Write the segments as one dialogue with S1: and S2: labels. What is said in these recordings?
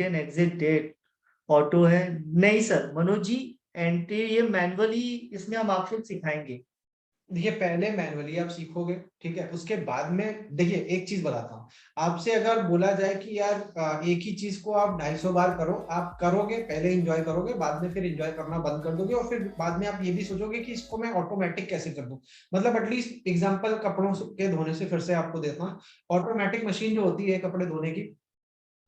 S1: And exit date auto है। नहीं sir Manoj ji, entry ये मैनुअली इसमें हम आपको सिखाएंगे।
S2: देखिए पहले मैनुअली आप सीखोगे, ठीक है, उसके बाद में देखिए एक चीज बताता हूँ आपसे, अगर बोला जाए कि यार एक ही चीज को आप 250 बार करो, आप करोगे, पहले एंजॉय करोगे, बाद में फिर एंजॉय करना बंद कर दोगे, और फिर बाद में आप ये भी सोचोगे कि इसको मैं ऑटोमेटिक कैसे कर दूं। मतलब एटलीस्ट एग्जांपल कपड़ों के धोने से फिर से आपको देता हूँ। ऑटोमेटिक मशीन जो होती है कपड़े धोने की,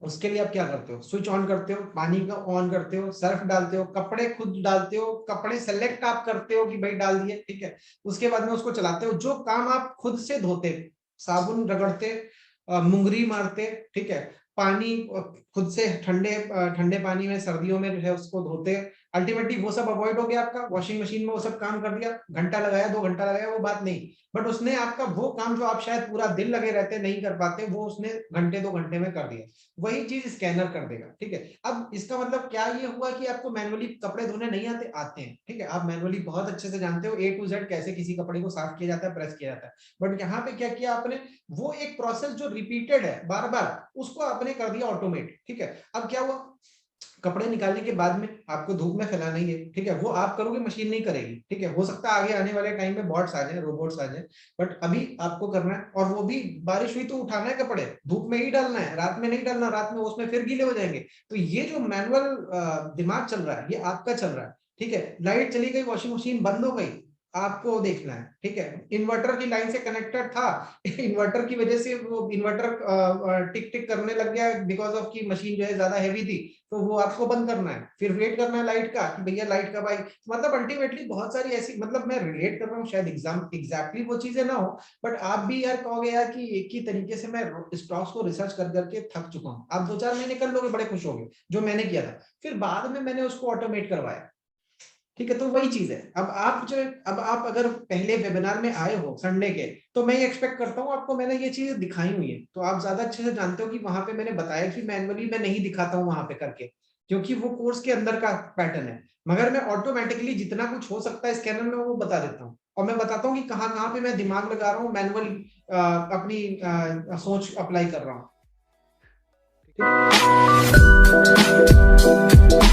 S2: उसके लिए आप क्या करते हो, स्विच ऑन करते हो, पानी का ऑन करते हो, सर्फ डालते हो, कपड़े खुद डालते हो, कपड़े सेलेक्ट आप करते हो कि भाई डाल दिए, ठीक है, उसके बाद में उसको चलाते हो। जो काम आप खुद से धोते, साबुन रगड़ते, मुंगरी मारते, ठीक है, पानी खुद से ठंडे ठंडे पानी में सर्दियों में जो है उसको धोते, अल्टीमेटली वो सब अवॉइड हो गया आपका। वॉशिंग मशीन में वो सब काम कर दिया, घंटा लगाया 2 घंटा लगाया वो बात नहीं, बट उसने आपका वो काम जो आप शायद पूरा दिन लगे रहते नहीं कर पाते, वो उसने घंटे 2 घंटे में कर दिया। वही चीज स्कैनर कर देगा, ठीक है। अब इसका मतलब क्या ये हुआ कि आपको मैनुअली कपड़े धोने नहीं आते, आते हैं, ठीक है, आप मैनुअली बहुत अच्छे से जानते हो A to Z कैसे किसी कपड़े को साफ किया जाता है, प्रेस किया जाता है। बट यहाँ पे क्या किया आपने, वो एक प्रोसेस जो रिपीटेड है बार बार, उसको आपने कर दिया ऑटोमेट, ठीक है। अब क्या हुआ, कपड़े निकालने के बाद में आपको धूप में फैलाना ही है, ठीक है, वो आप करोगे, मशीन नहीं करेगी, ठीक है। हो सकता है आगे आने वाले टाइम में बॉट्स आ जाए, रोबोट्स आ जाए, बट अभी आपको करना है। और वो भी बारिश हुई तो उठाना है कपड़े, धूप में ही डालना है, रात में नहीं डालना, रात में उसमें फिर गीले हो जाएंगे। तो ये जो मैनुअल दिमाग चल रहा है ये आपका चल रहा है, ठीक है। लाइट चली गई, वॉशिंग मशीन बंद हो गई, आपको देखना है, ठीक है। इन्वर्टर की लाइन से कनेक्टेड था, इन्वर्टर की वजह से वो इन्वर्टर टिक टिक करने लग गया बिकॉज ऑफ की मशीन जो है ज्यादा हैवी थी, तो वो आपको बंद करना है, फिर वेट करना है लाइट का कि भैया लाइट कब आई। मतलब अल्टीमेटली बहुत सारी ऐसी, मतलब मैं रिलेट कर रहा हूँ, शायद एग्जैक्टली वो चीजें ना हो, बट आप भी यार कहोगे यार कि एक ही तरीके से मैं स्टॉक्स को रिसर्च कर करके थक चुका हूँ। आप 2-4 महीने कर लोगे, बड़े खुश होगे, जो मैंने किया था, फिर बाद में मैंने उसको ऑटोमेट करवाया, ठीक है। तो वही चीज है। अब आप अगर पहले वेबिनार में आए हो संडे के, तो मैं ये एक्सपेक्ट करता हूँ आपको मैंने ये चीजें दिखाई हुई है, तो आप ज्यादा अच्छे से जानते हो कि वहां पे मैंने बताया कि मैनुअली मैं नहीं दिखाता हूँ वहां पे करके, क्योंकि वो कोर्स के अंदर का पैटर्न है। मगर मैं ऑटोमेटिकली जितना कुछ हो सकता है स्कैनर में वो बता देता हूँ, और मैं बताता हूँ कि कहाँ कहाँ पे मैं दिमाग लगा रहा हूँ, मैनुअल अपनी सोच अप्लाई कर रहा हूँ, ठीक है।